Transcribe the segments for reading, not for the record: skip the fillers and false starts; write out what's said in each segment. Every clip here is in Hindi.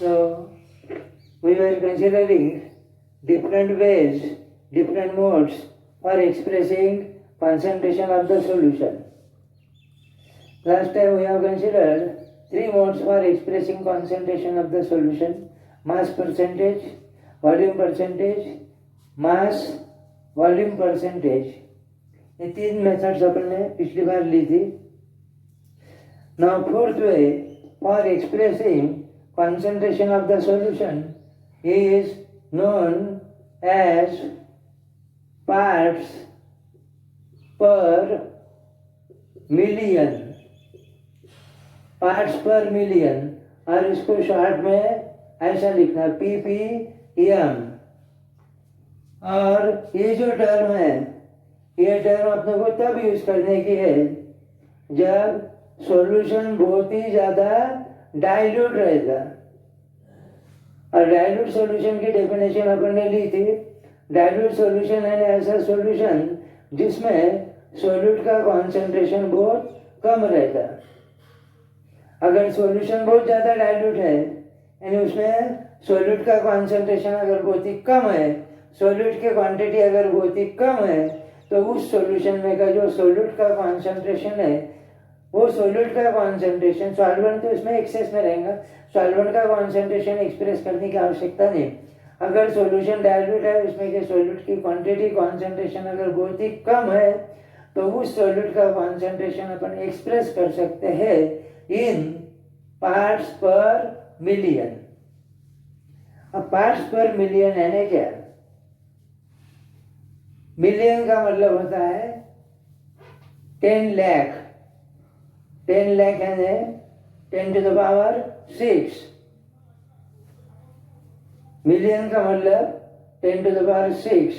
So we were considering different ways, different modes for expressing concentration of the solution. Last time we have considered three modes for expressing concentration of the solution: mass percentage, volume percentage, mass volume percentage. ये तीन मेथड्स अपन ने पिछली बार ली थी. Now fourth way for expressing concentration of the solution is known as parts per million. Parts per million, और इसको शॉर्ट में ऐसा लिखना ppm. और ये जो टर्म है, ये टर्म अपने को तब यूज करने की है जब सॉल्यूशन बहुत ही ज्यादा डाइल्यूट रहेगा. और डाइल्यूट सॉल्यूशन की डेफिनेशन अपन ने ली थी. डाइल्यूट सॉल्यूशन है ऐसा सॉल्यूशन जिसमें सॉल्यूट का कॉन्सेंट्रेशन बहुत कम रहता. अगर सॉल्यूशन बहुत ज्यादा डाइल्यूट है यानी उसमें सॉल्यूट का कॉन्सेंट्रेशन अगर बहुत ही कम है, सॉल्यूट की क्वांटिटी अगर बहुत ही कम है, तो उस सॉल्यूशन में का जो सॉल्यूट का कॉन्सेंट्रेशन है, वो सॉल्यूट का कॉन्सेंट्रेशन, सॉल्वेंट तो इसमें एक्सेस में रहेगा, सॉल्वेंट का कॉन्सेंट्रेशन एक्सप्रेस करने की आवश्यकता नहीं. अगर सॉल्यूशन डाइल्यूट है, उसमें के सॉल्यूट की क्वांटिटी कॉन्सेंट्रेशन अगर बहुत ही कम है, तो उस सॉल्यूट का कॉन्सेंट्रेशन अपन एक्सप्रेस कर सकते हैं इन पार्ट्स पर मिलियन. अब पार्ट्स पर मिलियन है क्या? मिलियन का मतलब होता है 10 लाख. 10 लाख है 10 to the power 6. मिलियन का मतलब 10 to the power 6.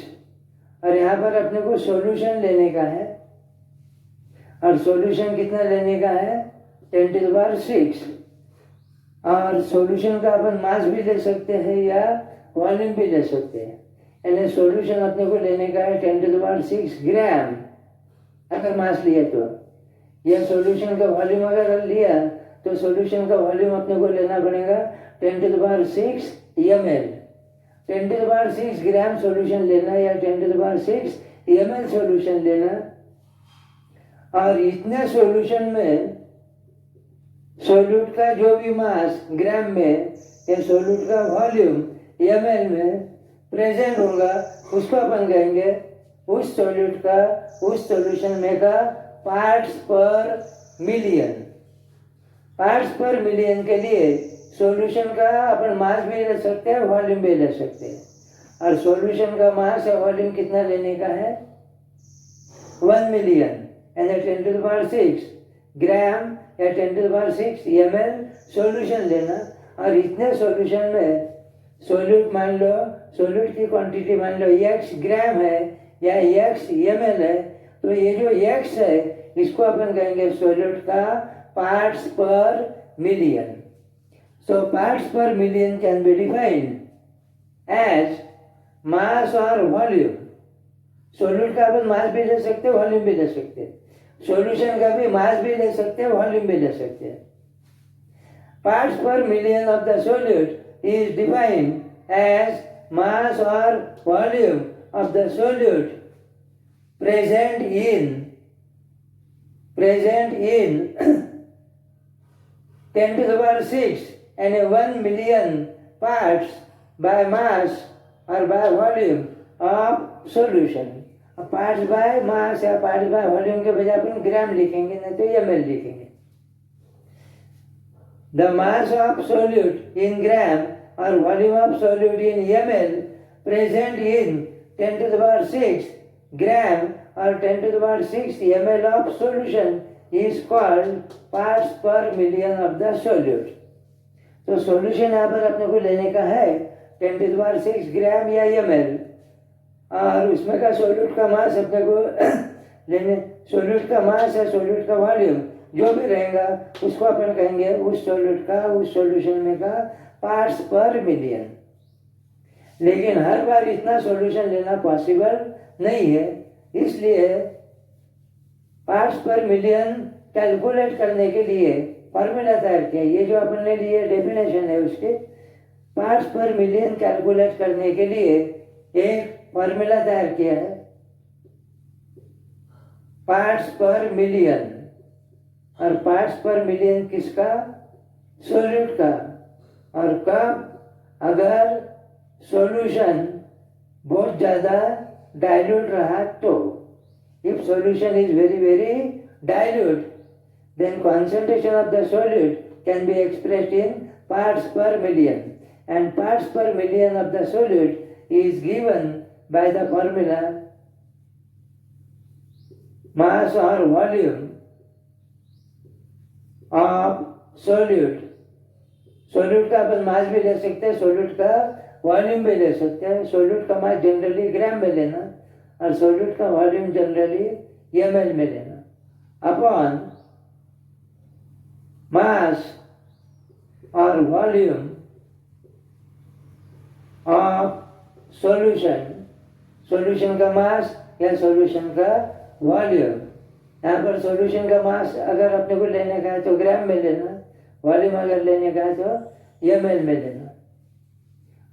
और यहाँ पर अपने को सॉल्यूशन लेने का है, और सॉल्यूशन कितना लेने का है? 10 to the power 6. और सॉल्यूशन का अपन मास भी ले सकते हैं या वॉल्यूम भी ले सकते हैं. यानी सॉल्यूशन अपने को लेने का है 10 to the power 6 ग्राम अगर मास लिया तो, या सॉल्यूशन का वॉल्यूम अगर लिया तो सॉल्यूशन का वॉल्यूम अपने को लेना पड़ेगा 10 to the power 6 ml. 10 to the power 6 gram solution लेना या 10 to the power 6 ml solution लेना. और इतने सॉल्यूशन में सॉल्यूट का जो भी मास ग्राम में या सॉल्यूट का वॉल्यूम ml में प्रेजेंट होगा, उसको अपन कहेंगे उस सॉल्यूट का, उस सॉल्यूशन में का parts per million. Parts per million के लिए सॉल्यूशन का अपन मास भी ले सकते हैं, वॉल्यूम भी ले सकते हैं. और सॉल्यूशन का मास या वॉल्यूम कितना लेने का है? 1 मिलियन यानी 10 to the power 6 ग्राम या 10 to the power 6 ml solution लेना. और इतने सॉल्यूशन में सॉल्यूट मान लो, सॉल्यूट की क्वांटिटी मान लो x ग्राम है या x ml है, तो ये जो x है इसको अपन कहेंगे सॉल्यूट का parts per million. So parts per million can be defined as mass और वॉल्यूम. सॉल्यूट का अपन मास भी ले सकते हैं, वॉल्यूम भी ले सकते हैं. सॉल्यूशन का भी मास भी ले सकते हैं, वॉल्यूम भी ले सकते हैं. Parts per million of the solute is defined as mass or volume of the solute present in 10 to the power 6 and 1 million parts by mass or by volume of solution. Parts by mass या पार्ट्स बाय वॉल्यूम के बजाय अपन ग्राम लिखेंगे, नहीं तो ml लिखेंगे. The mass of solute in gram or volume of solute in ml present in 10 to the power 6 gram or 10 to the power 6 ml of solution is called parts per million of the solute. तो सॉल्यूशन यहाँ पर अपने को लेने का है 10 to the power 6 ग्राम या ml, और उसमें का सॉल्यूट का मास अपने को लेने, सॉल्यूट का मास या सॉल्यूट का वॉल्यूम जो भी रहेगा उसको अपन कहेंगे उस सॉल्यूट का, उस सॉल्यूशन में का पार्ट्स पर मिलियन. लेकिन हर बार इतना सॉल्यूशन लेना पॉसिबल नहीं है, इसलिए पार्ट्स पर मिलियन कैलकुलेट करने के लिए फॉर्मूला तैयार किया. ये जो अपन ने लिए डेफिनेशन है उसके, पार्ट्स पर मिलियन कैलकुलेट करने के लिए एक फॉर्मूला तैयार किया है, पार्ट्स पर मिलियन। और पार्ट्स पर मिलियन किसका? सॉल्यूट का। और कब? अगर सॉल्यूशन बहुत ज़्यादा डाइल्यूट रहा तो। If solution is very very dilute, then concentration of the solute can be expressed in parts per million, and parts per million of the solute is given by the formula mass or volume of solute। solute का अपन मास भी ले सकते हैं, solute का वॉल्यूम भी ले सकते हैं। solute का मास जनरली ग्राम में लेना और solute का वॉल्यूम जनरली ml में लेना। Upon mass or volume of solution, solution का मास या solution का वॉल्यूम। यहाँ पर solution का मास अगर अपने को लेने का है तो ग्राम में लेना, वॉल्यूम अगर लेने का है तो ml में लेना।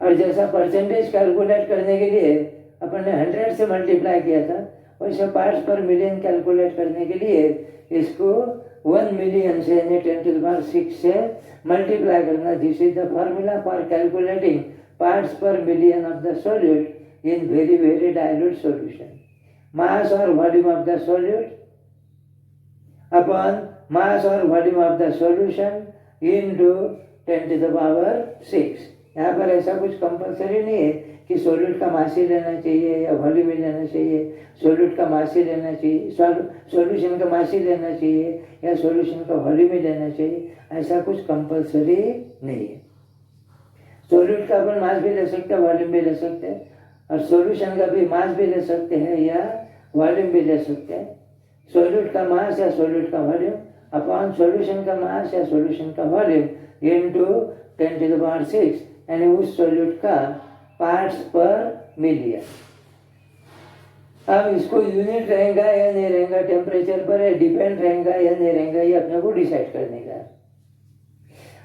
और जैसा परसेंटेज कैलकुलेट करने के लिए अपन ने 100 से मल्टीप्लाई किया था, वैसे पार्ट्स पर मिलियन कैलकुलेट करने के लिए इसको 1 मिलियन से 10⁶ से मल्टीप्लाई करना। This is the formula for calculating parts per million of the solute in very very dilute solution. Mass और volume of the solute upon mass और volume of the solution into 10⁶। यहाँ पर ऐसा कुछ कंपलसरी नहीं है कि सोल्यूट का मास ही लेना चाहिए या वॉल्यूम ही लेना चाहिए, सोल्यूट का मास ही लेना चाहिए, सॉल्यूशन का मास ही लेना चाहिए या सॉल्यूशन का वॉल्यूम ही लेना चाहिए, ऐसा कुछ कंपलसरी नहीं है। सोल्यूट का अपन मास भी ले सकते हैं, वॉल्यूम भी ले सकते हैं, और सॉल्यूशन का भी मास भी ले सकते हैं या वॉल्यूम भी ले सकते हैं। सोल्यूट का मास या सोल्यूट का वॉल्यूम अपॉन सॉल्यूशन का मास या सॉल्यूशन का वॉल्यूम इनटू 10⁶, यानी उस सोल्यूट का पार्ट्स पर मिलियन। अब इसको यूनिट रहेगा या नहीं रहेगा, टेम्परेचर पर डिपेंड रहेगा या नहीं रहेगा, ये अपने को डिसाइड करने का है।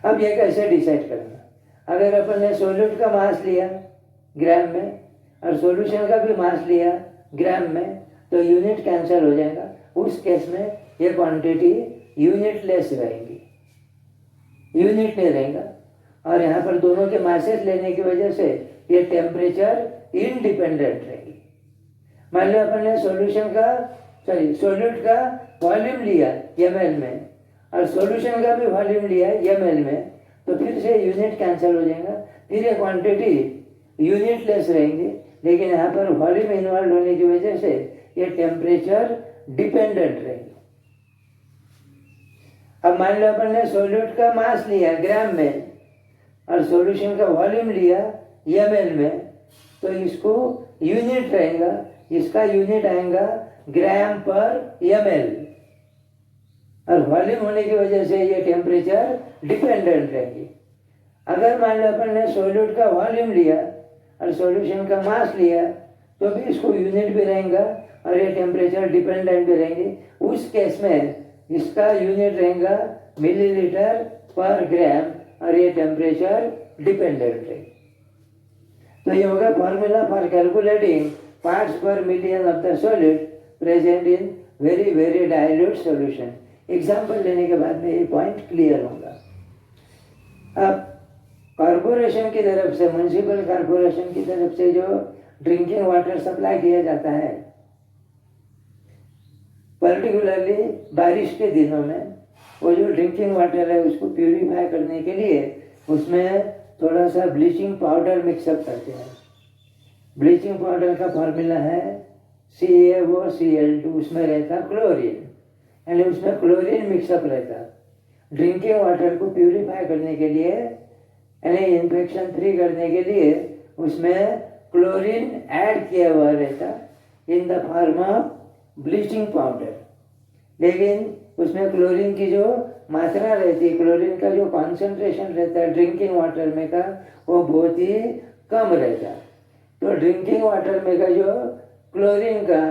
अब ये कैसे डिसाइड करना? अगर अपन ने सोल्यूट का मास लिया ग्राम में और सॉल्यूशन का भी मास लिया ग्राम में, तो यूनिट कैंसिल हो जाएगा। उस केस में ये क्वांटिटी यूनिट लेस रहेगी, यूनिट नहीं रहेगा। और यहाँ पर दोनों के मासेस लेने की वजह से ये टेम्परेचर इंडिपेंडेंट रहेगी। मान लो अपन ने सोल्यूट का वॉल्यूम लिया ml में और सॉल्यूशन का भी वॉल्यूम लिया ml में, तो फिर से यूनिट कैंसिल हो जाएगा, फिर ये क्वांटिटी यूनिट लेस रहेंगी। लेकिन यहाँ पर वॉल्यूम इन्वॉल्व होने की वजह से ये टेम्परेचर डिपेंडेंट रहेगी। अब मान लो अपन ने सोल्यूट का मास लिया ग्राम में और सॉल्यूशन का वॉल्यूम लिया ml में, तो इसको यूनिट रहेगा, इसका यूनिट आएगा ग्राम पर ml, और वॉल्यूम होने की वजह से ये टेम्परेचर डिपेंडेंट रहेगी। अगर मान लो अपन ने सोल्यूट का वॉल्यूम लिया और सॉल्यूशन का मास लिया, तो भी इसको यूनिट भी रहेगा और ये टेम्परेचर डिपेंडेंट भी रहेंगे। उस केस में इसका यूनिट रहेगा मिलीलीटर पर ग्राम और ये टेम्परेचर डिपेंडेंट है। तो ये होगा formula for calculating parts per million of the solute present in very very dilute solution. Example लेने के बाद में ये पॉइंट क्लियर होगा। अब कॉरपोरेशन की तरफ से, म्युनिसिपल कॉरपोरेशन की तरफ से जो ड्रिंकिंग वाटर सप्लाई किया जाता है, पर्टिकुलरली बारिश के दिनों में, वो जो ड्रिंकिंग वाटर है उसको प्यूरिफाई करने के लिए उसमें थोड़ा सा ब्लीचिंग पाउडर मिक्सअप करते हैं। ब्लीचिंग पाउडर का फॉर्मूला है CaOCl2, उसमें रहता क्लोरीन, यानी उसमें क्लोरीन मिक्सअप रहता। ड्रिंकिंग वाटर को प्यूरिफाई करने के लिए यानी इन्फेक्शन फ्री करने के लिए उसमें क्लोरीन ऐड किया हुआ रहता in the form of bleaching powder. लेकिन उसमें क्लोरीन की जो मात्रा रहती है, क्लोरीन का जो कॉन्सेंट्रेशन रहता है ड्रिंकिंग वाटर में का, वो बहुत ही कम रहता। तो ड्रिंकिंग वाटर में का जो क्लोरीन का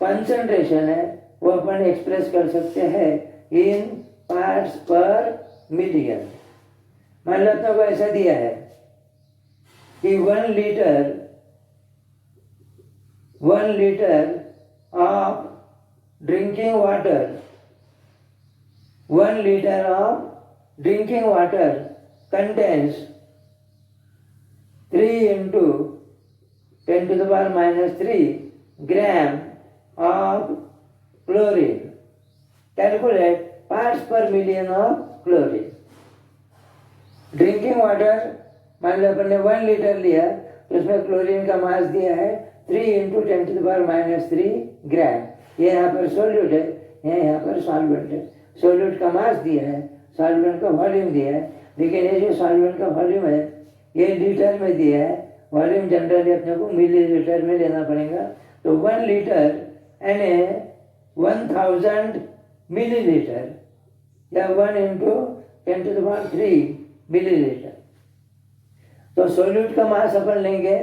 कॉन्सेंट्रेशन है वो अपन एक्सप्रेस कर सकते हैं इन पार्ट्स पर मिलियन। मान लो अपने को ऐसा दिया है कि 1 liter of drinking water contains 3 into 10 to the power minus 3 gram of chlorine. Calculate parts per million of chlorine. Drinking water मान लो अपन ने 1 लीटर लिया तो उसमें क्लोरीन का मास दिया है 3 into 10 to the power minus 3 ग्राम. ये यहाँ पर सोल्यूट है, यहाँ पर सॉल्वेंट है. सोल्यूट का मास दिया है, सॉल्वेंट का वॉल्यूम दिया है, लेकिन ये जो सॉल्वेंट का वॉल्यूम है ये लीटर में दिया है. वॉल्यूम जनरली अपने को मिली लीटर में लेना पड़ेगा. तो 1 लीटर यानी 1000 मिलीलीटर या 1 into 10 to the power 3 millilitre. तो सोल्यूट का मास अपन लेंगे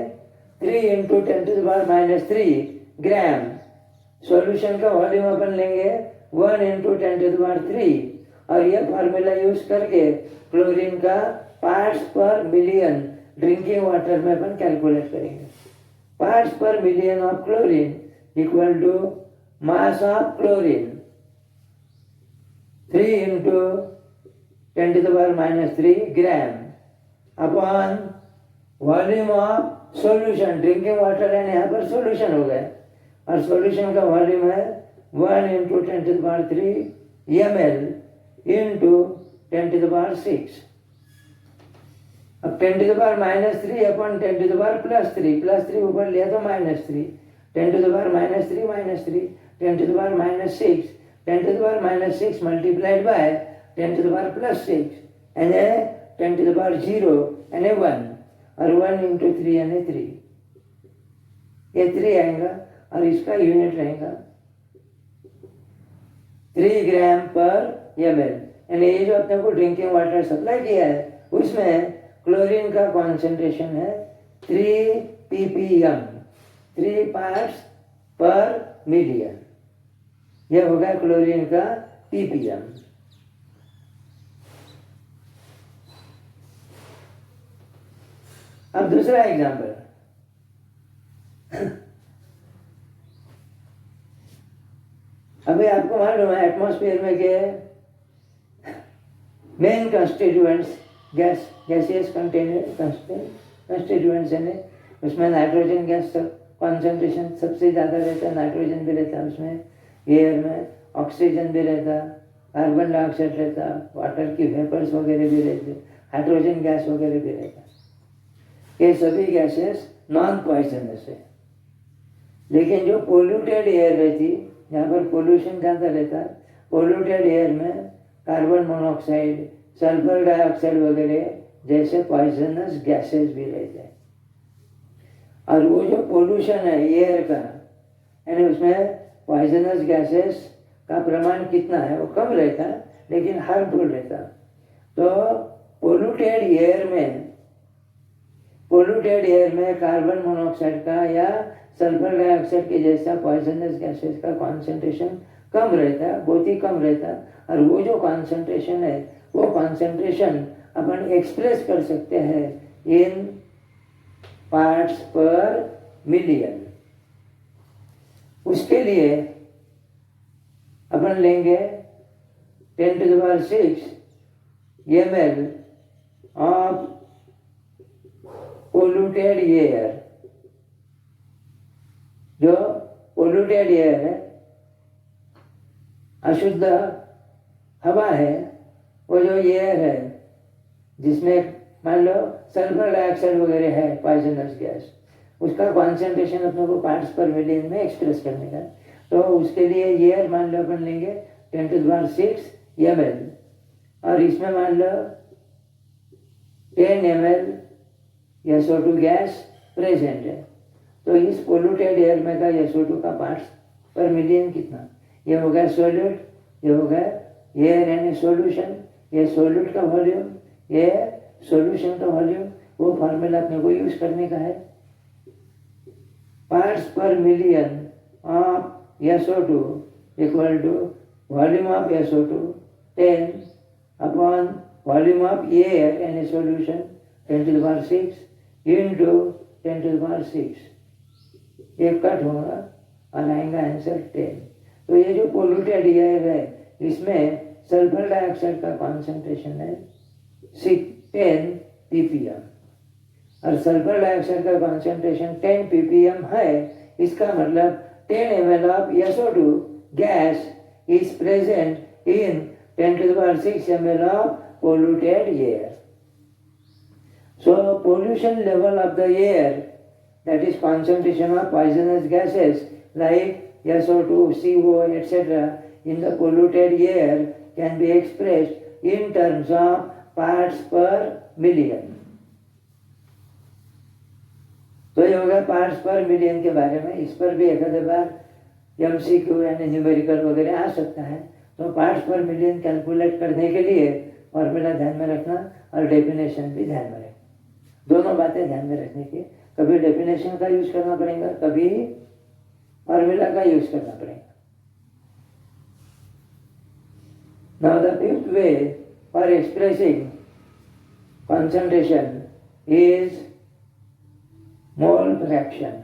3 into 10 to the power minus 3 gram. Solution का वॉल्यूम अपन लेंगे 1 into 10 to the power 3 और ये फार्मूला यूज करके क्लोरीन का parts per million drinking water में अपन कैलकुलेट करेंगे. Parts per million of chlorine equal to mass of chlorine 3 into 10 to the power minus 3 gram upon volume of solution. Drinking water है यहाँ पर सॉल्यूशन हो गया और सॉल्यूशन का वॉल्यूम है 1 into 10 to the power 3 ml into 10 to the power 6. अब 10 to the power minus 3 upon 10 to the power plus 3 ऊपर लिया तो minus 3 10 to the power minus 3 10 to the power minus 6 10 to the power minus 6 multiplied by 10 to the power plus 6 and then 10 to the power 0 and a 1 और 1 into 3 and a 3. ये 3 आएगा और इसका यूनिट रहेगा 3 ग्राम पर ml. यानी ये जो अपने को ड्रिंकिंग वाटर सप्लाई किया है उसमें क्लोरीन का कॉन्सेंट्रेशन है 3 ppm 3 पार्ट्स पर मिलियन. यह होगा क्लोरीन का ppm. अब दूसरा एग्जांपल अभी आपको मालूम है एटमॉस्फेयर में के मेन कंस्टिट्यूएंट्स गैसियस कंस्टिट्यूएंट्स है. उसमें नाइट्रोजन गैस कॉन्सेंट्रेशन सबसे ज़्यादा रहता है. नाइट्रोजन भी रहता है उसमें, एयर में ऑक्सीजन भी रहता, कार्बन डाइऑक्साइड रहता, वाटर की वेपर्स वगैरह भी रहते, हाइड्रोजन गैस वगैरह भी रहता. ये सभी गैसेस नॉन पॉइजनस है. लेकिन जो पोल्यूटेड एयर रहती, जहाँ पर पोल्यूशन ज़्यादा रहता, पोल्यूटेड एयर में कार्बन मोनोऑक्साइड, सल्फर डाइऑक्साइड वगैरह जैसे पॉइजनस गैसेस भी रहते हैं. और वो जो पोल्यूशन है एयर का, यानी उसमें पॉइजनस गैसेस का प्रमाण कितना है, वो कम रहता लेकिन हार्मफुल रहता. तो पोल्यूटेड एयर में कार्बन मोनोऑक्साइड का या सल्फर डाइऑक्साइड के जैसा पॉइजनस गैसेस का कॉन्सेंट्रेशन कम रहता, बहुत ही कम रहता. और वो जो कॉन्सेंट्रेशन है वो कॉन्सेंट्रेशन अपन एक्सप्रेस कर सकते हैं इन पार्ट्स पर मिलियन. उसके लिए अपन लेंगे 10 to the power 6 ml of polluted air. जो पोल्यूटेड एयर है, अशुद्ध हवा है, वो जो एयर है जिसमें मान लो सल्फर डाइऑक्साइड वगैरह है पॉइजनस गैस, उसका कॉन्सेंट्रेशन अपने को पार्ट्स पर मिलियन में एक्सप्रेस करने का. तो उसके लिए एयर मान लो अपन लेंगे 10 to the power 6 ml और इसमें मान लो 10 ml SO2 गैस प्रेजेंट है. तो इस पोल्यूटेड एयर में का SO2 का पार्ट्स पर मिलियन कितना, ये हो गया सोल्यूट, ये हो गया एयर यानी सॉल्यूशन, ये सोल्यूट का वॉल्यूम, ये सॉल्यूशन का वॉल्यूम. वो फार्मूला अपने को यूज करने का है. Parts per million of SO2 equal to volume of SO2 10 upon volume of air यानी solution 10 to the power 6 into 10 to the power 6, ये कट होगा और आएगा आंसर 10। तो ये जो पोल्यूटेड एयर है इसमें सल्फर डाइऑक्साइड का कॉन्सेंट्रेशन है 10 ppm और सल्फर डाइऑक्साइड का कॉन्सेंट्रेशन 10 ppm है। इसका मतलब 10 ml of SO2 gas is present in 10 to the power 6 ml of polluted air. So pollution level of the air, that is concentration of poisonous gases like SO2, CO, etc. in the polluted air can be expressed in terms of parts per million. तो ये होगा पार्ट्स पर मिलियन के बारे में। इस पर भी एक आध बार एमसीक्यू यानी न्यूमेरिकल वगैरह आ सकता है। तो पार्ट्स पर मिलियन कैलकुलेट करने के लिए फॉर्मूला ध्यान में रखना और डेफिनेशन भी ध्यान में रखना, दोनों बातें ध्यान में रखने की। कभी डेफिनेशन का यूज करना पड़ेगा, कभी फॉर्मूला का यूज करना पड़ेगा। Now the fifth way for expressing concentration is mole fraction.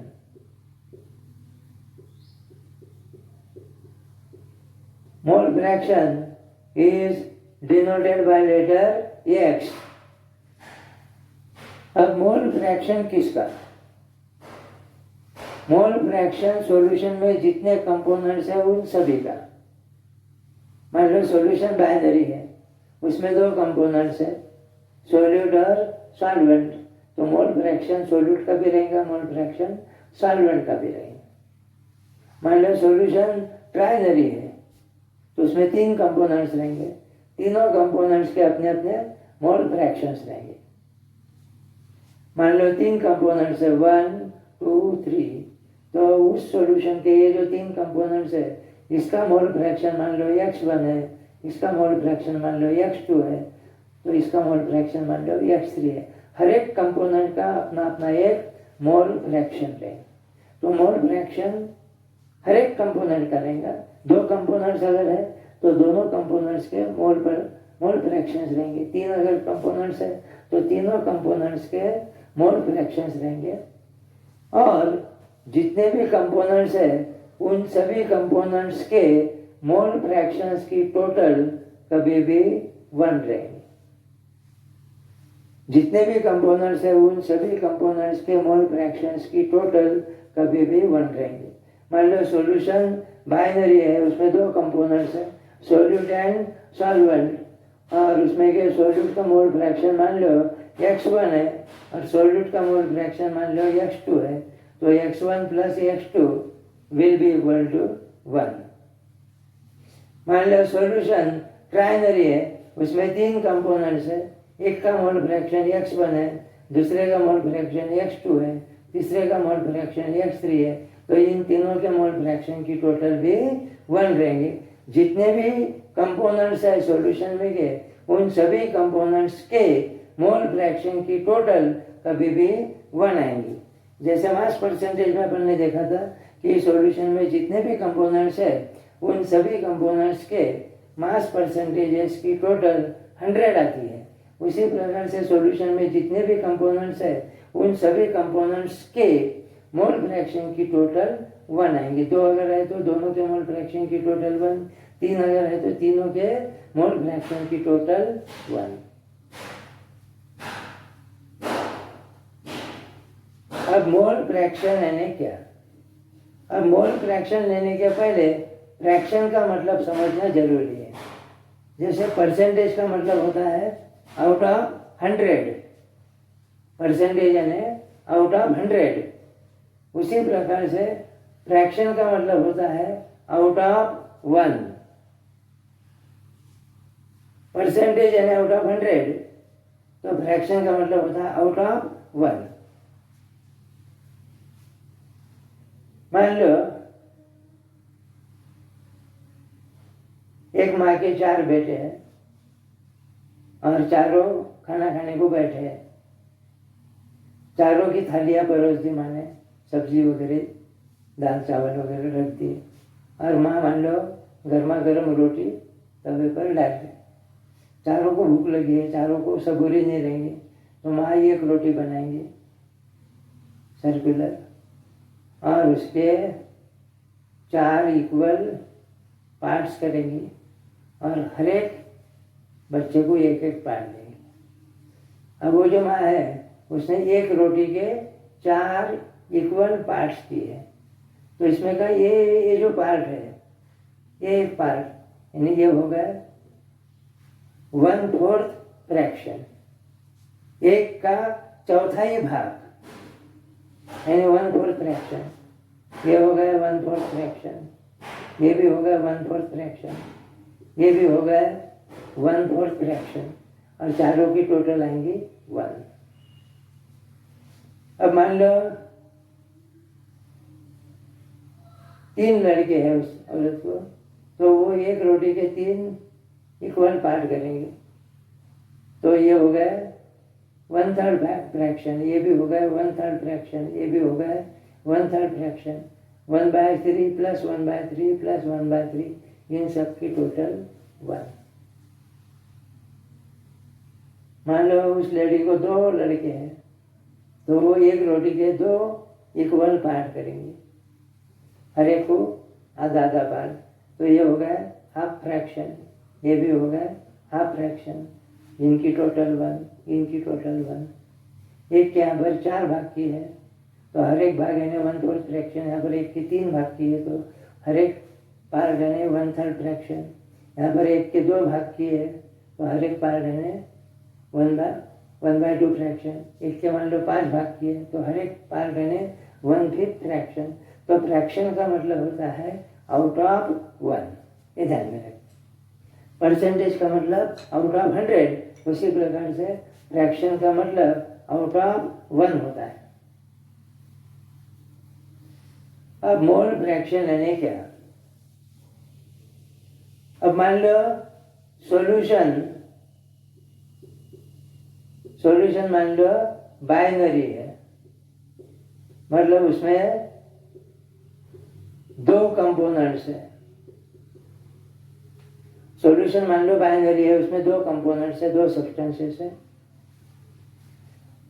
Mole fraction is denoted by letter X. अब मोल फ्रैक्शन किसका? मोल फ्रैक्शन सॉल्यूशन में जितने कंपोनेंट्स हैं उन सभी का। मान लो सॉल्यूशन बाइनरी है, उसमें दो कंपोनेंट्स है, सोल्यूट और सॉल्वेंट। तो मोल फ्रैक्शन सोल्यूट का भी रहेगा, मोल फ्रैक्शन सॉल्वेंट का भी रहेगा। मान लो सॉल्यूशन ट्राइनरी है तो उसमें 3 कंपोनेंट्स रहेंगे, तीनों कंपोनेंट्स के अपने अपने मोल फ्रैक्शंस रहेंगे। मान लो 3 कंपोनेंट्स है 1, 2, 3, तो उस सॉल्यूशन के ये जो 3 कंपोनेंट्स है इसका मोल फ्रैक्शन मान लो x1 है, इसका मोल फ्रैक्शन मान लो x2 है, तो इसका मोल फ्रैक्शन मान लो x3 है। हर एक कंपोनेंट का अपना अपना एक मोल फ्रैक्शन रहेगा। तो मोल फ्रैक्शन हर एक कंपोनेंट का रहेगा। 2 कंपोनेंट्स अगर है तो दोनों कंपोनेंट्स के मोल फ्रैक्शंस रहेंगे। 3 अगर कंपोनेंट्स है तो तीनों कंपोनेंट्स के मोल फ्रैक्शंस रहेंगे। और जितने भी कंपोनेंट्स है उन सभी कंपोनेंट्स के मोल फ्रैक्शंस की टोटल कभी भी 1 रहेंगे। जितने भी कंपोनेंट्स है उन सभी कंपोनेंट्स के मोल फ्रैक्शंस की टोटल कभी भी 1 रहेंगे। मान लो सॉल्यूशन बाइनरी है, उसमें 2 कंपोनेंट्स है, सोल्यूट एंड सॉल्वेंट, और उसमें के सोल्यूट का मोल फ्रैक्शन मान लो x1 है और सोल्यूट का मोल फ्रैक्शन मान लो x2 है, तो x1 plus x2 will be equal to 1। मान लो सॉल्यूशन ट्राइनरी है, उसमें 3 कंपोनेंट्स है, एक का मोल फ्रैक्शन x1 है, दूसरे का मोल फ्रैक्शन x2 है, तीसरे का मोल फ्रैक्शन x3 है, तो इन तीनों के मोल फ्रैक्शन की टोटल भी 1 रहेंगे। जितने भी कंपोनेंट्स है सॉल्यूशन में के उन सभी कंपोनेंट्स के मोल फ्रैक्शन की टोटल कभी भी 1 आएंगी। जैसे मास परसेंटेज में अपन ने देखा था कि सॉल्यूशन में जितने भी कंपोनेंट्स है उन सभी कंपोनेंट्स के मास परसेंटेजेस की टोटल 100 आती है। उसी प्रकार से सॉल्यूशन में जितने भी कंपोनेंट्स है उन सभी कंपोनेंट्स के मोल फ्रैक्शन की टोटल 1 आएंगे। 2 अगर है तो दोनों के मोल फ्रैक्शन की टोटल 1, 3 अगर है तो तीनों के मोल फ्रैक्शन की टोटल 1। अब मोल फ्रैक्शन लेने क्या? अब मोल फ्रैक्शन लेने के पहले फ्रैक्शन का मतलब समझना जरूरी है। जैसे परसेंटेज का मतलब होता है आउट ऑफ 100, परसेंटेज यानी आउट ऑफ 100। उसी प्रकार से फ्रैक्शन का मतलब होता है आउट ऑफ 1, परसेंटेज यानी आउट ऑफ 100, तो फ्रैक्शन का मतलब होता है आउट ऑफ 1। मान लो एक माँ के 4 बेटे हैं और चारों खाना खाने को बैठे हैं। चारों की थालियां परोस दी माँ ने, सब्जी वगैरह दाल चावल वगैरह रख दी, और माँ मान लो गर्मा गर्म रोटी तवे पर डाल दी। चारों को भूख लगी है, चारों को सबूरी नहीं रहेंगे, तो माँ 1 रोटी बनाएंगी सर्कुलर, और उसके 4 इक्वल पार्ट्स करेंगी और हर एक बच्चे को एक एक पार्ट देंगे। अब वो जो माँ है उसने एक रोटी के 4 इक्वल पार्ट्स दिए, तो इसमें का ये जो पार्ट है, ये एक पार्ट यानी ये हो गया 1/4 फ्रैक्शन, एक का चौथाई भाग यानी 1/4 फ्रैक्शन। ये हो गया 1/4 फ्रैक्शन, ये भी हो गया 1/4 फ्रैक्शन, ये भी हो गया 1/4 फ्रैक्शन, और चारों की टोटल आएंगी 1। अब मान लो 3 लड़के हैं उस औरत को, तो वो एक रोटी के 3 इक्वल पार्ट करेंगे, तो ये हो गया 1/3 फ्रैक्शन, ये भी हो गया 1/3 फ्रैक्शन, ये भी हो गया 1/3 फ्रैक्शन, 1/3 प्लस 1/3 प्लस 1/3, इन सब की टोटल 1। मान लो उस लड़की को 2 लड़के हैं, तो वो एक रोटी के 2 इक्वल पार्ट करेंगे, हर एक को आधा आधा पार्ट, तो ये हो गया हाफ फ्रैक्शन, ये भी हो गया हाफ फ्रैक्शन, इनकी टोटल 1, इनकी टोटल 1। एक के यहाँ पर 4 भाग की है, तो हर एक भाग यानी 1/4 फ्रैक्शन, यहाँ पर एक की 3 भाग की है, तो हर एक पार्ट यानी 1/3 फ्रैक्शन। यहाँ पर एक के 2 भाग की है, तो हर एक पार्ट यानी 1/2 फ्रैक्शन। एक के मान लो 5 भाग की है, तो हर एक पार्ट यानी 1/5 फ्रैक्शन। तो फ्रैक्शन का मतलब होता है आउट ऑफ 1, ये ध्यान में रखें। परसेंटेज का मतलब आउट ऑफ 100, उसी प्रकार से फ्रैक्शन का मतलब आउट ऑफ 1 होता है। अब मोल फ्रैक्शन यानी क्या? अब मान लो सॉल्यूशन मान लो बाइनरी है, मतलब उसमें 2 कंपोनेंट्स है। सॉल्यूशन मान लो बाइनरी है, उसमें 2 कंपोनेंट्स है, 2 सब्सटेंसेस है,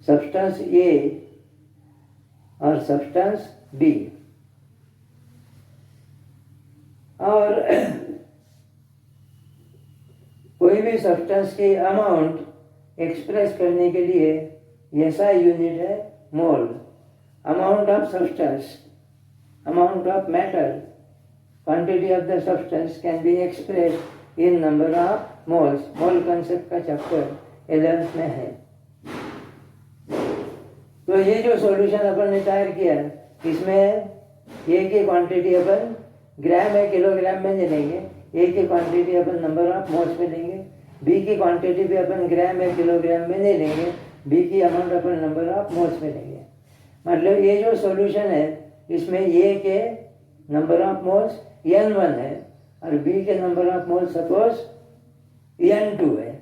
सब्सटेंस ए और सब्सटेंस बी। और कोई भी सब्सटेंस की अमाउंट एक्सप्रेस करने के लिए ऐसा यूनिट है mole. Amount of substance, amount of matter, quantity of the substance can be expressed in number of moles. Mole concept का चैप्टर 11th में है। तो ये जो सॉल्यूशन अपन ने तैयार किया, इसमें ए की क्वांटिटी अपन ग्राम या किलोग्राम में नहीं लेंगे, ए की quantity upon number of moles में लेंगे, बी की क्वांटिटी भी अपन ग्राम या किलोग्राम में नहीं लेंगे, बी की amount upon number of moles में लेंगे। मतलब ये जो सॉल्यूशन है इसमें ए के नंबर ऑफ मोल्स n1 है और बी के number of moles suppose n2 है,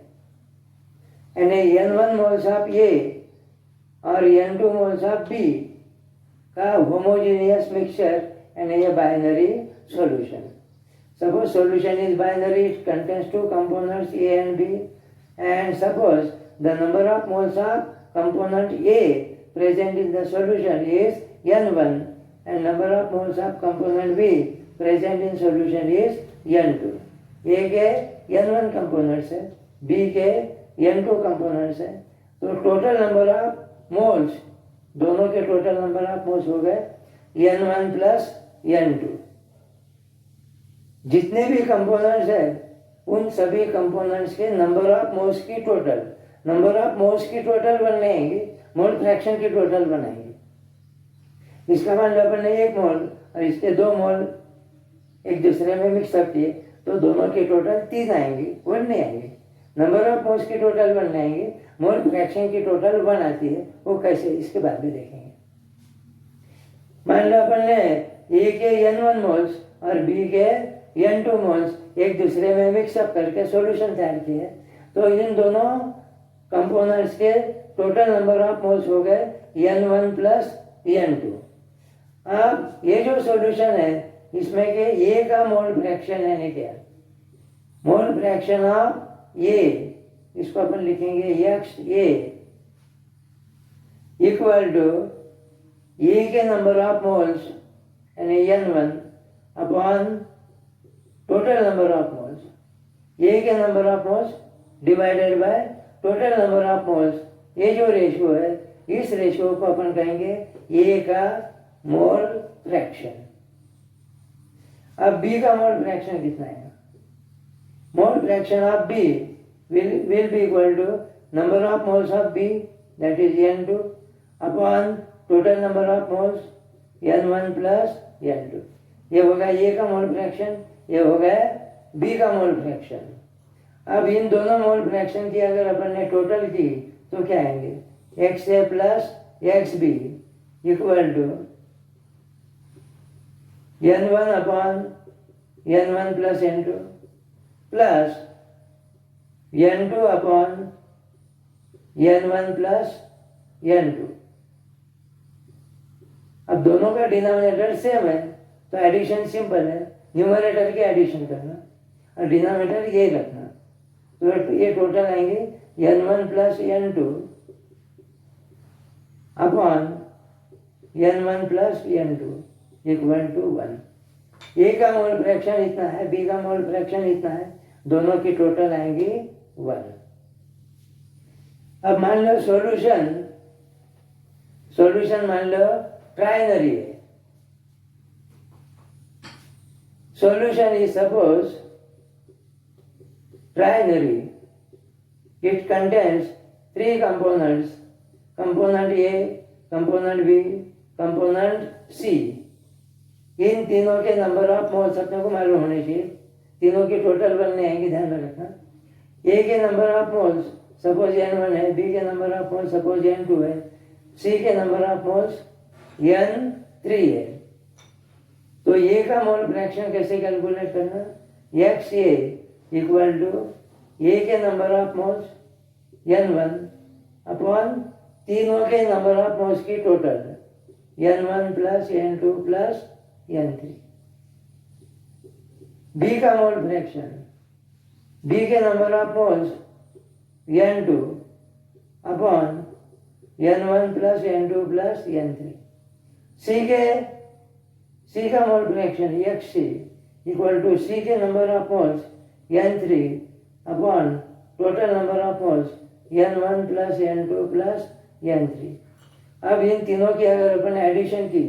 यानी n1 मोल्स ऑफ ए और n2 मोल्स ऑफ बी का होमोजेनियस मिक्सचर, यानी ये binary solution. Suppose solution is binary, it contains 2 components A and B, and suppose the number of moles of component A present in the solution is N1 and number of moles of component B present in solution is N2. A के N1 components है, B के N2 components है, तो टोटल नंबर ऑफ मोल्स, दोनों के टोटल नंबर ऑफ मोल्स हो गए N1 प्लस N2। जितने भी कंपोनेंट्स है उन सभी कंपोनेंट्स के नंबर ऑफ मोल्स की टोटल, नंबर ऑफ मोल्स की टोटल बनाएंगे, मोल फ्रैक्शन की टोटल बनाएंगे। इसका मान लो अपन ने 1 मोल और इसके 2 मोल एक दूसरे में मिक्सअप किए, तो दोनों के टोटल 3 आएंगे, 1 नहीं आएंगे। नंबर ऑफ मोल्स की टोटल 1 आएंगे, मोल फ्रैक्शन की टोटल 1 आती है। वो कैसे, इसके बाद में देखेंगे। मान लो अपन ने ए के n1 मोल्स और बी के n2 मोल्स एक दूसरे में मिक्सअप करके सॉल्यूशन तैयार किए, तो इन दोनों कंपोनेंट्स के टोटल नंबर ऑफ मोल्स हो गए n1 प्लस n2। अब ये जो सॉल्यूशन है इसमें के ए का मोल फ्रैक्शन यानी क्या, मोल फ्रैक्शन ऑफ ए, इसको अपन लिखेंगे x a equal to A के number of moles यानी N1 upon total number of moles, A के number of moles divided by total number of moles, ये जो रेशियो है इस रेशियो को अपन कहेंगे A का मोल फ्रैक्शन। अब B का मोल फ्रैक्शन कितना है? मोल fraction of B will be equal to number of moles of B, that is N2, upon total number of moles N1 plus N2। ये होगा A का मोल फ्रैक्शन, ये होगा B का मोल फ्रैक्शन। अब इन दोनों मोल फ्रैक्शन की अगर अपन ने टोटल की तो क्या आएंगे? XA plus XB equal to N1 upon N1 plus N2 plus N2 upon N1 plus N2। अब दोनों का डिनोमिनेटर सेम है तो एडिशन सिंपल है, न्यूमरेटर की एडिशन करना और डिनोमिनेटर ये रखना, तो ये टोटल आएंगे N1 plus N2 upon N1 plus N2 equal to 1। A का मोल फ्रैक्शन इतना है, बी का मोल फ्रैक्शन इतना है, दोनों की टोटल आएंगी 1। अब मान लो सॉल्यूशन मान लो ट्राइनरी है। Solution is suppose trinary, it contains 3 components, component A, component B, component C। इन तीनों के नंबर ऑफ मोल्स अपने को मालूम होने चाहिए, तीनों की टोटल 1 नहीं आएंगी, ध्यान में रखना। ए के number of moles suppose N1 है, बी के number of moles suppose N2 है, सी के नंबर ऑफ मोल्स N3 है। तो ए का मोल फ्रैक्शन कैसे कैलकुलेट करना? XA इक्वल टू ए के number of moles N1 upon तीनों के नंबर ऑफ मोल्स की total N1 plus N2 plus N3। B का मोल फ्रैक्शन, बी के number of moles N2 upon N1 plus N2 plus N3। C का mole fraction XC equal to C के number of moles N3 upon total number of moles N1 plus N2 plus N3। अब इन तीनों की अगर अपन एडिशन की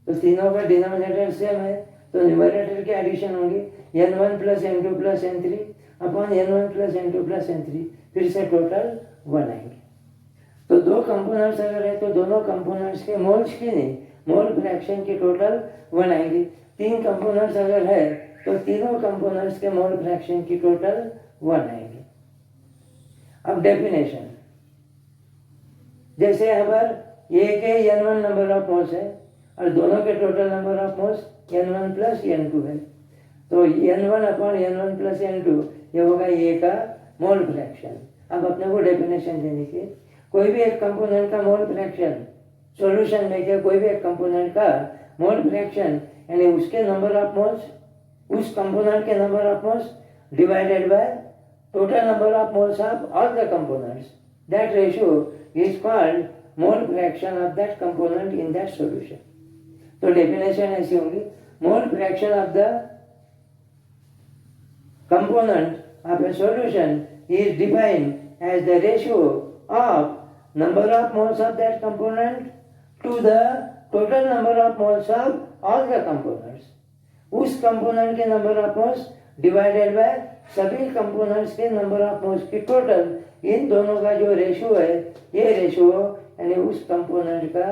तो तीनों का डिनोमिनेटर सेम है तो न्यूमरेटर की एडिशन होगी N1 plus N2 plus N3 upon N1 plus N2 plus N3, फिर से टोटल 1 आएंगे। तो दो कंपोनेंट्स अगर है तो दोनों कंपोनेंट्स के मोल्स की नहीं, मोल फ्रैक्शन की टोटल 1 आएंगी। 3 कंपोनेंट्स अगर है तो तीनों कंपोनेंट्स के मोल फ्रैक्शन की टोटल 1 आएंगे। अब डेफिनेशन, जैसे यहाँ पर ए के N1 नंबर ऑफ मोल्स है और दोनों के total number of moles N1 plus N2 है, तो N1 upon N1 plus N2 ये होगा ए का मोल फ्रैक्शन। अब अपने को डेफिनेशन देने की, कोई भी एक कंपोनेंट का मोल फ्रैक्शन सॉल्यूशन में क्या, कोई भी एक कंपोनेंट का मोल फ्रैक्शन यानी उसके नंबर ऑफ मोल्स, उस कंपोनेंट के number of moles divided by total number of moles of all the components, that ratio is called mole fraction of that component in that solution. तो डेफिनेशन ऐसी होगी, मोल fraction of the component of a solution is defined as the ratio of number of moles of that component to the total number of moles of all the components। उस component के number of moles divided by सभी components के number of moles की total, इन दोनों का जो रेशियो है ये रेशियो यानी उस component का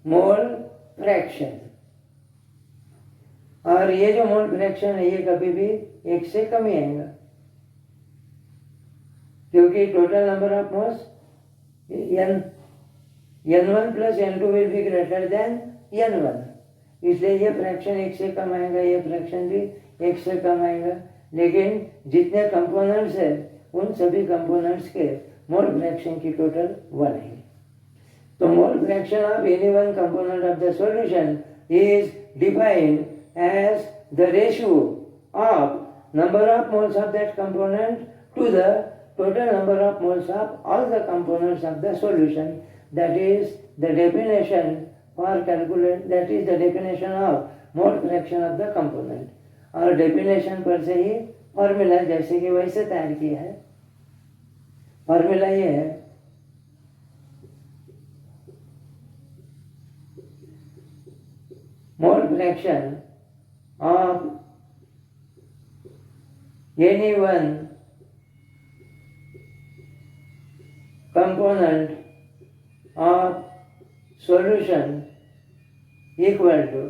मोल फ्रैक्शन। और ये जो मोल फ्रैक्शन है ये कभी भी 1 से कम ही आएगा क्योंकि total number of moles N1 plus N2 will be greater than N1, इसलिए ये फ्रैक्शन 1 से कम आएगा, ये फ्रैक्शन भी 1 से कम आएगा। लेकिन जितने कंपोनेंट्स है उन सभी कंपोनेंट्स के मोल फ्रैक्शन की टोटल 1 आएंगे। तो मोल fraction of any one component of the solution is defined as the ratio of number of moles of that component to the total number of moles of all the components of the solution. That is the definition for calculate, that is the definition of mole fraction of the component. और डेफिनेशन पर से ही फॉर्मूला जैसे कि वैसे तैयार किया है. फॉर्मूला ये है, मोल fraction of any one component of solution equal to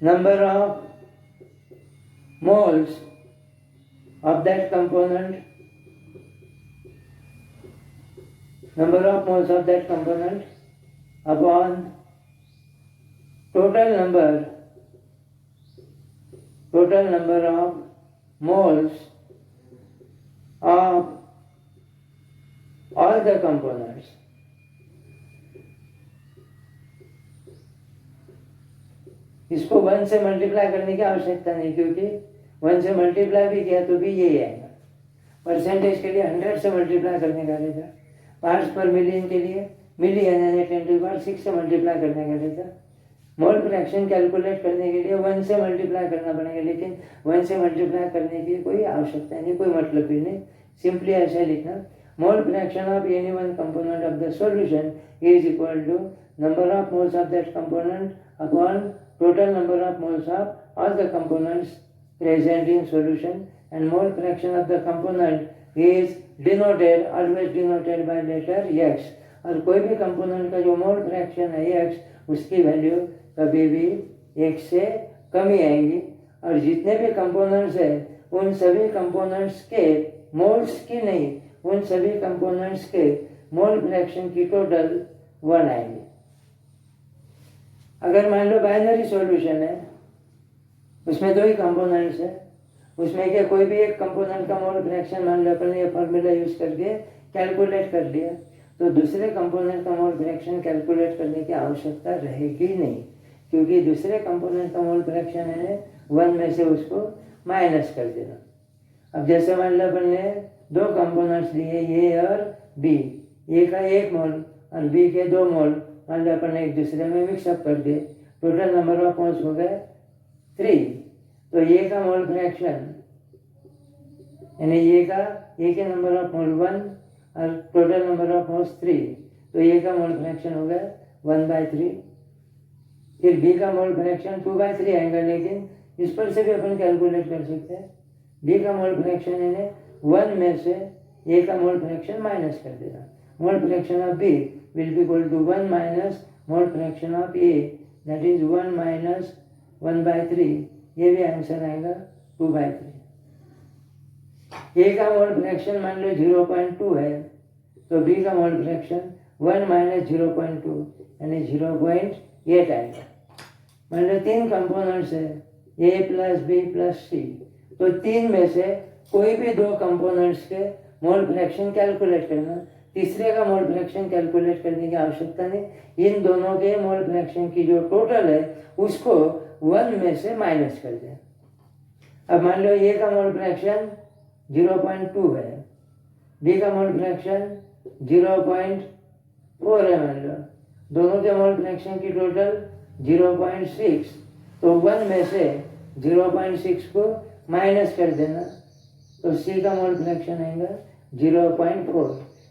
number of moles of that component, number of moles of that component upon total number of moles of all the components. इसको 1 से मल्टीप्लाई करने की आवश्यकता नहीं, क्योंकि 1 से मल्टीप्लाई भी किया तो भी यही आएगा. परसेंटेज के लिए 100 से मल्टीप्लाई करने का रहेगा. पार्ट्स पर मिलियन के लिए मिलियन 10⁻6 से मल्टीप्लाई करने का रहेगा. मोल फ्रैक्शन कैलकुलेट करने के लिए 1 से मल्टीप्लाई करना पड़ेगा, लेकिन 1 से मल्टीप्लाई करने की कोई आवश्यकता नहीं, कोई मतलब भी नहीं. सिंपली ऐसे लिखना, mole fraction of any one component of the solution is equal to number of moles of that component upon total number of moles of all the components present in solution, and mole fraction of the component is always denoted by letter x. और कोई भी कंपोनेंट का जो मोल फ्रैक्शन है x, उसकी वैल्यू कभी भी x से कम ही आएंगी. और जितने भी कंपोनेंट्स है उन सभी कंपोनेंट्स के मोल्स की नहीं, उन सभी कंपोनेंट्स के मोल फ्रैक्शन की टोटल 1 आएंगे. अगर मान लो बाइनरी सॉल्यूशन है, उसमें 2 ही कंपोनेंट्स है, उसमें के कोई भी एक कंपोनेंट का मोल फ्रैक्शन मान लो अपन ये फॉर्मूला यूज करके कैलकुलेट कर लिया, तो दूसरे कंपोनेंट का मोल फ्रैक्शन कैलकुलेट करने की आवश्यकता रहेगी नहीं, क्योंकि दूसरे कंपोनेंट का मोल फ्रैक्शन है 1 में से उसको माइनस कर देना. अब जैसे मान लो अपन ने 2 कंपोनेंट्स लिए, ए और बी, ए का 1 मोल और बी के 2 मोल मान लो अपन ने एक दूसरे में मिक्सअप कर दिए, टोटल नंबर ऑफ मोल्स हो गए 3. तो ये का मोल फ्रैक्शन यानी ये के नंबर ऑफ मोल 1 और टोटल नंबर ऑफ मोल्स 3, तो ये का मोल फ्रैक्शन हो गया 1/3. फिर बी का मोल फ्रैक्शन 2/3 आएगा, लेकिन इस पर से भी अपन कैलकुलेट कर सकते हैं. बी का मोल फ्रैक्शन यानी 1 में से ए का मोल फ्रैक्शन माइनस कर देना. Mole fraction of B will be equal to 1 minus mole fraction of A, that is 1 minus 1/3. ये भी आंसर आएगा 2/3. A का मोल फ्रैक्शन मान लो 0.2 है, तो B का मोल फ्रैक्शन 1 minus 0.2 यानी 0.8 आएगा. मान लो 3 कंपोनेंट्स है, A plus B plus C, तो 3 में से कोई भी 2 कंपोनेंट्स के मोल फ्रैक्शन कैलकुलेट करना. तीसरे का मोल फ्रैक्शन कैलकुलेट करने की आवश्यकता नहीं, इन दोनों के मोल फ्रैक्शन की जो टोटल है उसको 1 में से माइनस कर दें. अब मान लो ए का मोल फ्रैक्शन 0.2 है, बी का मोल फ्रैक्शन 0.4 है, मान लो दोनों के मोल फ्रैक्शन की टोटल 0.6, तो 1 में से 0.6 को माइनस कर देना, तो सी का मोल फ्रैक्शन आएगा 0.4.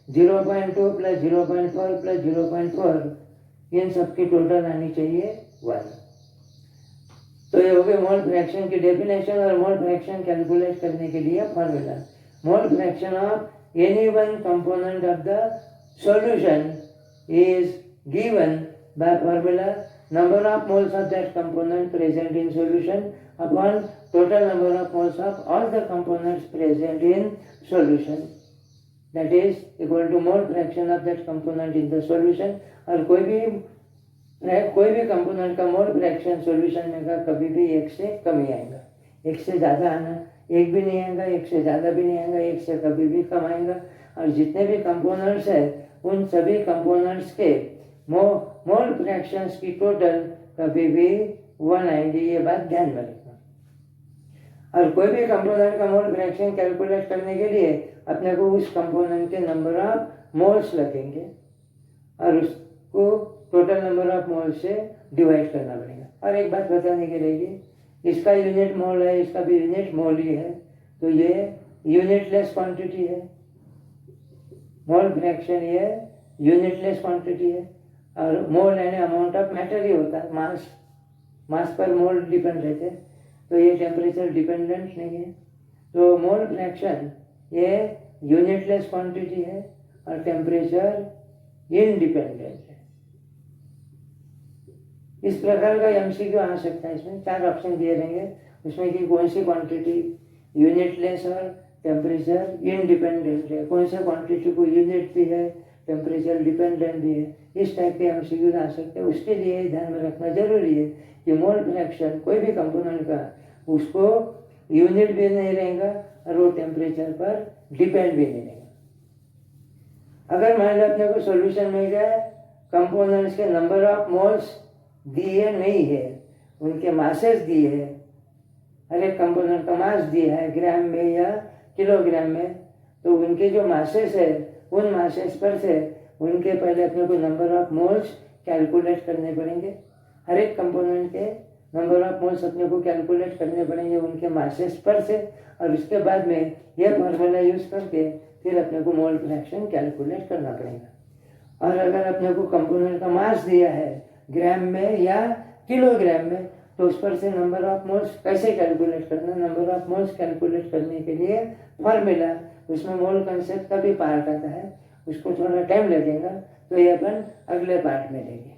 0.2 प्लस 0.4 प्लस 0.4 इन सबकी टोटल आनी चाहिए 1. तो ये हो गए मोल फ्रैक्शन की डेफिनेशन और मोल फ्रैक्शन कैलकुलेट करने के लिए formula. Mole fraction of any one component of the solution is given by formula number of moles of that component present in solution upon total number of moles of all the components present in solution, that is equal to mole fraction of that component in the solution. और कोई भी कंपोनेंट का मोल फ्रैक्शन सॉल्यूशन में का कभी भी 1 से कम ही आएगा. 1 से ज़्यादा आना 1 भी नहीं आएगा, 1 से ज़्यादा भी नहीं आएगा, 1 से कभी भी कम आएगा. और जितने भी कंपोनेंट्स है उन सभी कंपोनेंट्स के मोल फ्रैक्शंस की टोटल कभी भी 1 आएंगे. ये बात ध्यान में रखना. और कोई भी कंपोनेंट का मोल फ्रैक्शन कैलकुलेट करने के लिए अपने को उस कंपोनेंट के नंबर ऑफ मोल्स लगेंगे और उसको टोटल नंबर ऑफ मोल से डिवाइड करना पड़ेगा। और एक बात बताने के लिए, इसका यूनिट मोल है, इसका भी यूनिट मोल ही है, तो ये यूनिटलेस क्वांटिटी है। मोल फ्रैक्शन ये यूनिटलेस क्वांटिटी है और मोल यानी अमाउंट ऑफ मैटर ही होता है, मास पर मोल डिपेंड रहते हैं, तो ये टेम्परेचर डिपेंडेंट नहीं है। तो मोल फ्रैक्शन ये यूनिटलेस क्वांटिटी है और टेम्परेचर इनडिपेंडेंट है। इस प्रकार का एमसीक्यू आ सकता है। इसमें 4 ऑप्शन दिए रहेंगे, उसमें कि कौन सी क्वांटिटी यूनिटलेस और टेम्परेचर इनडिपेंडेंट है, कौन सा क्वांटिटी को यूनिट भी है, टेम्परेचर डिपेंडेंट भी है। इस टाइप के एमसीक्यू आ सकते हैं। उसके लिए ध्यान में रखना जरूरी है कि मोल फ्रैक्शन कोई भी कंपोनेंट का उसको यूनिट भी नहीं रहेगा और वो टेम्परेचर पर डिपेंड भी नहीं रहेगा। अगर मान लो अपने को सॉल्यूशन मिल गया, कंपोनेंट्स के नंबर ऑफ मोल्स दिए नहीं है, उनके मासेस दिए है, हर एक कंपोनेंट का मास दिया है ग्राम में या किलोग्राम में, तो उनके जो मासेस है उन मासेस पर से उनके पहले अपने को नंबर ऑफ मोल्स कैलकुलेट करने पड़ेंगे। हर एक कंपोनेंट के नंबर ऑफ मोल्स अपने को कैलकुलेट करने पड़ेंगे उनके मासेस पर से, और उसके बाद में यह फार्मूला यूज करके फिर अपने को मोल फ्रैक्शन कैलकुलेट करना पड़ेगा। और अगर अपने को कंपोनेंट का मास दिया है ग्राम में या किलोग्राम में, तो उस पर से नंबर ऑफ मोल्स कैसे कैलकुलेट करना, नंबर ऑफ मोल्स कैलकुलेट करने के लिए फॉर्मूला, उसमें मोल कंसेप्ट का भी पार्ट आता है, उसको थोड़ा टाइम लगेगा, तो ये अपन अगले पार्ट में लेंगे।